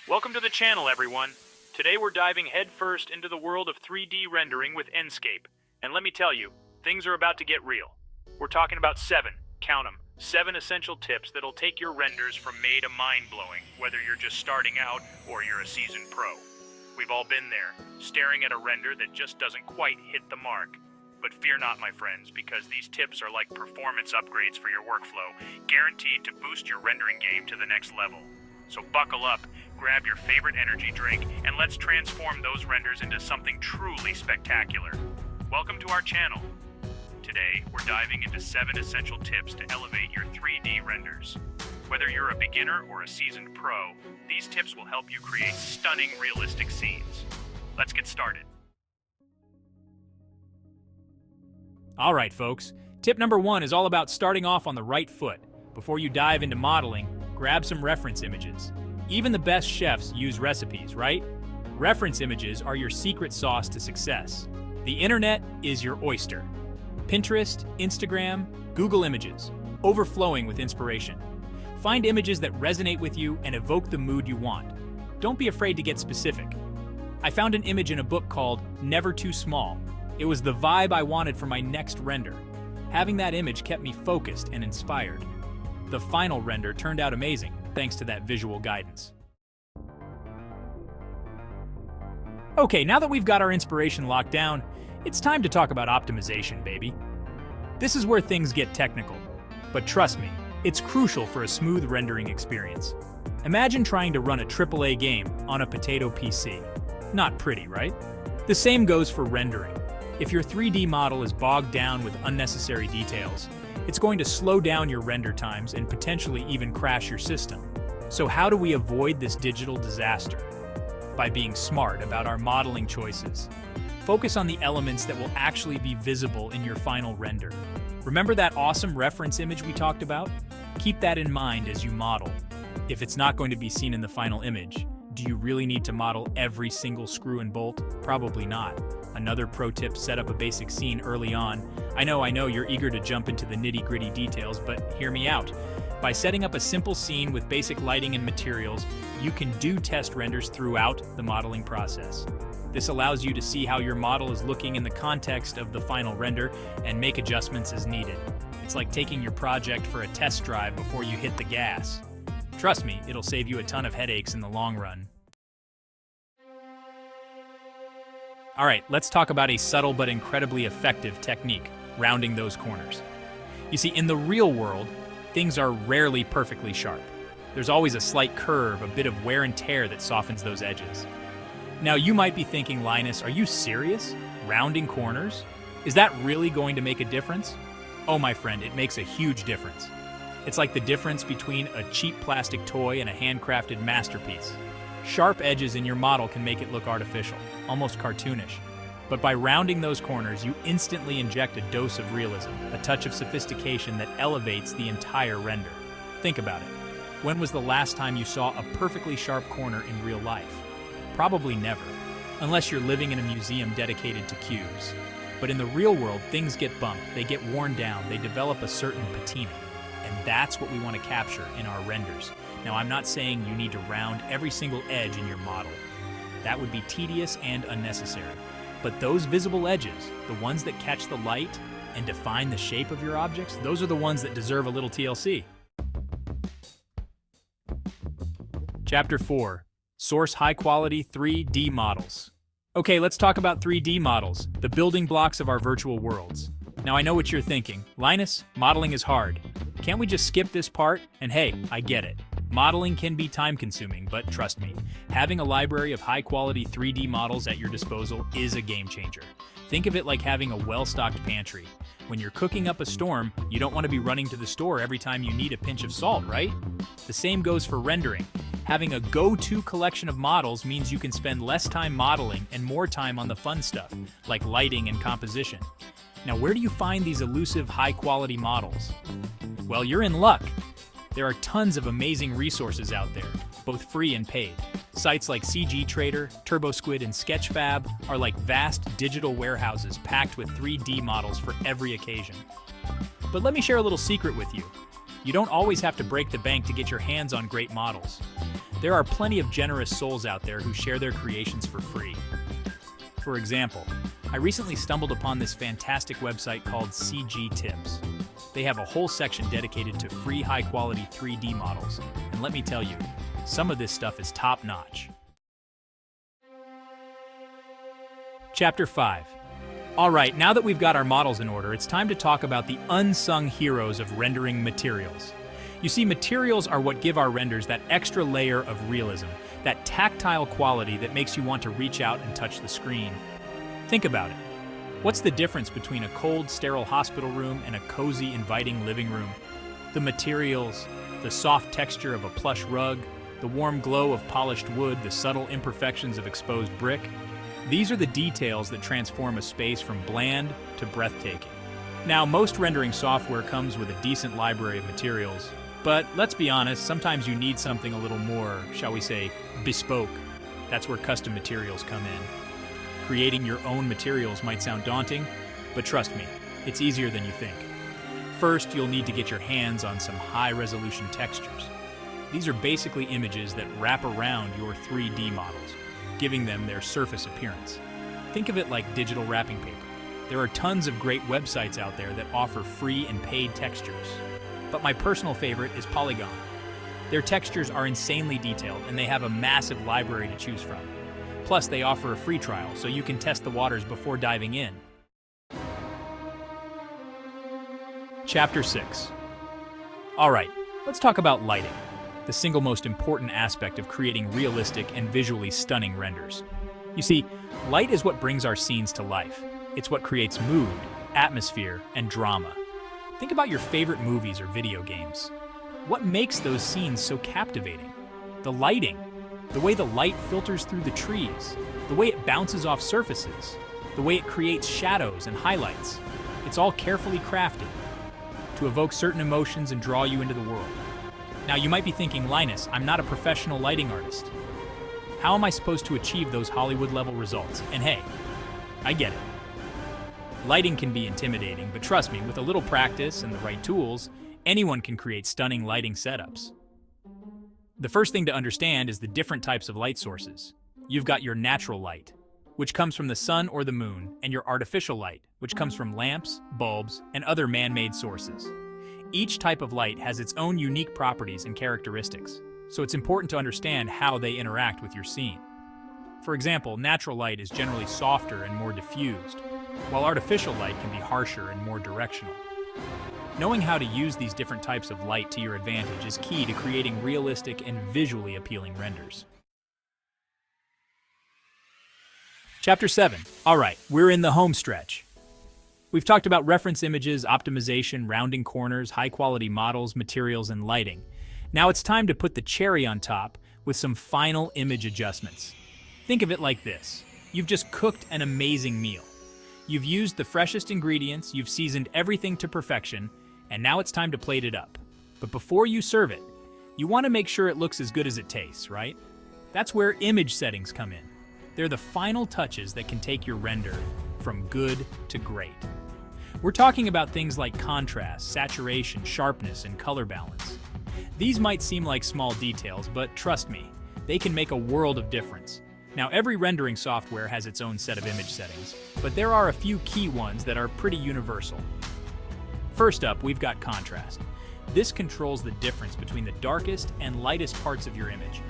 Welcome to the channel, everyone. Today we're diving headfirst into the world of 3D rendering with Enscape. And let me tell you, things are about to get real. We're talking about count 'em, 7 essential tips that'll take your renders from meh to mind-blowing, whether you're just starting out or you're a seasoned pro. We've all been there, staring at a render that just doesn't quite hit the mark. But fear not, my friends, because these tips are like performance upgrades for your workflow, guaranteed to boost your rendering game to the next level. So buckle up, grab your favorite energy drink, and let's transform those renders into something truly spectacular. Welcome to our channel. Today, we're diving into 7 essential tips to elevate your 3D renders. Whether you're a beginner or a seasoned pro, these tips will help you create stunning, realistic scenes. Let's get started. All right, folks. Tip number 1 is all about starting off on the right foot. Before you dive into modeling, grab some reference images. Even the best chefs use recipes, right? Reference images are your secret sauce to success. The internet is your oyster. Pinterest, Instagram, Google Images, overflowing with inspiration. Find images that resonate with you and evoke the mood you want. Don't be afraid to get specific. I found an image in a book called Never Too Small. It was the vibe I wanted for my next render. Having that image kept me focused and inspired. The final render turned out amazing, thanks to that visual guidance. Okay, now that we've got our inspiration locked down, it's time to talk about optimization, baby. This is where things get technical, but trust me, it's crucial for a smooth rendering experience. Imagine trying to run a AAA game on a potato PC. Not pretty, right? The same goes for rendering. If your 3D model is bogged down with unnecessary details, it's going to slow down your render times and potentially even crash your system. So how do we avoid this digital disaster? By being smart about our modeling choices. Focus on the elements that will actually be visible in your final render. Remember that awesome reference image we talked about? Keep that in mind as you model. If it's not going to be seen in the final image, do you really need to model every single screw and bolt? Probably not. Another pro tip, set up a basic scene early on. I know, you're eager to jump into the nitty-gritty details, but hear me out. By setting up a simple scene with basic lighting and materials, you can do test renders throughout the modeling process. This allows you to see how your model is looking in the context of the final render and make adjustments as needed. It's like taking your project for a test drive before you hit the gas. Trust me, it'll save you a ton of headaches in the long run. All right, let's talk about a subtle but incredibly effective technique, rounding those corners. You see, in the real world, things are rarely perfectly sharp. There's always a slight curve, a bit of wear and tear that softens those edges. Now, you might be thinking, Linus, are you serious? Rounding corners? Is that really going to make a difference? Oh, my friend, it makes a huge difference. It's like the difference between a cheap plastic toy and a handcrafted masterpiece. Sharp edges in your model can make it look artificial, almost cartoonish. But by rounding those corners, you instantly inject a dose of realism, a touch of sophistication that elevates the entire render. Think about it. When was the last time you saw a perfectly sharp corner in real life? Probably never, unless you're living in a museum dedicated to cubes. But in the real world, things get bumped, they get worn down, they develop a certain patina. And that's what we want to capture in our renders. Now, I'm not saying you need to round every single edge in your model. That would be tedious and unnecessary. But those visible edges, the ones that catch the light and define the shape of your objects, those are the ones that deserve a little TLC. Chapter 4. Source high-quality 3D models. Okay, let's talk about 3D models, the building blocks of our virtual worlds. Now, I know what you're thinking. Linus, modeling is hard. Can't we just skip this part? And hey, I get it. Modeling can be time-consuming, but trust me, having a library of high-quality 3D models at your disposal is a game-changer. Think of it like having a well-stocked pantry. When you're cooking up a storm, you don't want to be running to the store every time you need a pinch of salt, right? The same goes for rendering. Having a go-to collection of models means you can spend less time modeling and more time on the fun stuff, like lighting and composition. Now, where do you find these elusive, high-quality models? Well, you're in luck. There are tons of amazing resources out there, both free and paid. Sites like CG Trader, TurboSquid, and Sketchfab are like vast digital warehouses packed with 3D models for every occasion. But let me share a little secret with you. You don't always have to break the bank to get your hands on great models. There are plenty of generous souls out there who share their creations for free. For example, I recently stumbled upon this fantastic website called CG Tips. They have a whole section dedicated to free high-quality 3D models, and let me tell you, some of this stuff is top-notch. Chapter 5. Alright, now that we've got our models in order, it's time to talk about the unsung heroes of rendering materials. You see, materials are what give our renders that extra layer of realism, that tactile quality that makes you want to reach out and touch the screen. Think about it. What's the difference between a cold, sterile hospital room and a cozy, inviting living room? The materials, the soft texture of a plush rug, the warm glow of polished wood, the subtle imperfections of exposed brick. These are the details that transform a space from bland to breathtaking. Now, most rendering software comes with a decent library of materials, but let's be honest, sometimes you need something a little more, shall we say, bespoke. That's where custom materials come in. Creating your own materials might sound daunting, but trust me, it's easier than you think. First, you'll need to get your hands on some high-resolution textures. These are basically images that wrap around your 3D models, giving them their surface appearance. Think of it like digital wrapping paper. There are tons of great websites out there that offer free and paid textures. But my personal favorite is Polygon. Their textures are insanely detailed, and they have a massive library to choose from. Plus, they offer a free trial, so you can test the waters before diving in. Chapter 6. Alright, let's talk about lighting, the single most important aspect of creating realistic and visually stunning renders. You see, light is what brings our scenes to life. It's what creates mood, atmosphere, and drama. Think about your favorite movies or video games. What makes those scenes so captivating? The lighting, the way the light filters through the trees, the way it bounces off surfaces, the way it creates shadows and highlights. It's all carefully crafted to evoke certain emotions and draw you into the world. Now, you might be thinking, Linus, I'm not a professional lighting artist. How am I supposed to achieve those Hollywood-level results? And hey, I get it. Lighting can be intimidating, but trust me, with a little practice and the right tools, anyone can create stunning lighting setups. The first thing to understand is the different types of light sources. You've got your natural light, which comes from the sun or the moon, and your artificial light, which comes from lamps, bulbs, and other man-made sources. Each type of light has its own unique properties and characteristics, so it's important to understand how they interact with your scene. For example, natural light is generally softer and more diffused, while artificial light can be harsher and more directional. Knowing how to use these different types of light to your advantage is key to creating realistic and visually appealing renders. Chapter 7. Alright, we're in the home stretch. We've talked about reference images, optimization, rounding corners, high-quality models, materials, and lighting. Now it's time to put the cherry on top with some final image adjustments. Think of it like this. You've just cooked an amazing meal. You've used the freshest ingredients, you've seasoned everything to perfection, and now it's time to plate it up. But before you serve it, you want to make sure it looks as good as it tastes, right? That's where image settings come in. They're the final touches that can take your render from good to great. We're talking about things like contrast, saturation, sharpness, and color balance. These might seem like small details, but trust me, they can make a world of difference. Now, every rendering software has its own set of image settings, but there are a few key ones that are pretty universal. First up, we've got contrast. This controls the difference between the darkest and lightest parts of your image.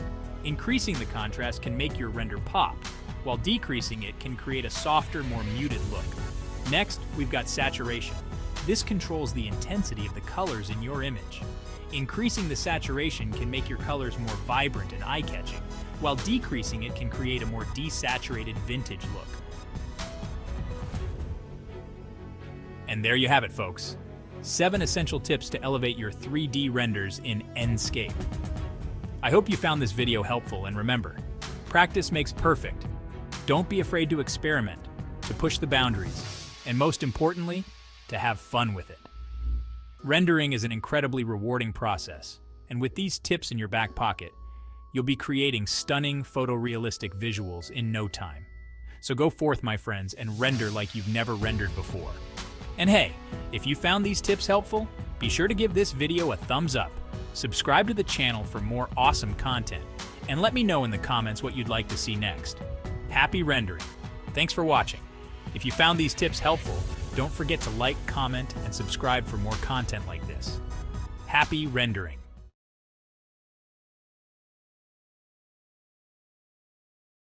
Increasing the contrast can make your render pop, while decreasing it can create a softer, more muted look. Next, we've got saturation. This controls the intensity of the colors in your image. Increasing the saturation can make your colors more vibrant and eye-catching, while decreasing it can create a more desaturated vintage look. And there you have it, folks. 7 essential tips to elevate your 3D renders in Enscape. I hope you found this video helpful, and remember, practice makes perfect. Don't be afraid to experiment, to push the boundaries, and most importantly, to have fun with it. Rendering is an incredibly rewarding process, and with these tips in your back pocket, you'll be creating stunning photorealistic visuals in no time. So go forth, my friends, and render like you've never rendered before. And hey, if you found these tips helpful, be sure to give this video a thumbs up, subscribe to the channel for more awesome content, and let me know in the comments what you'd like to see next. Happy rendering! Thanks for watching. If you found these tips helpful, don't forget to like, comment, and subscribe for more content like this. Happy rendering!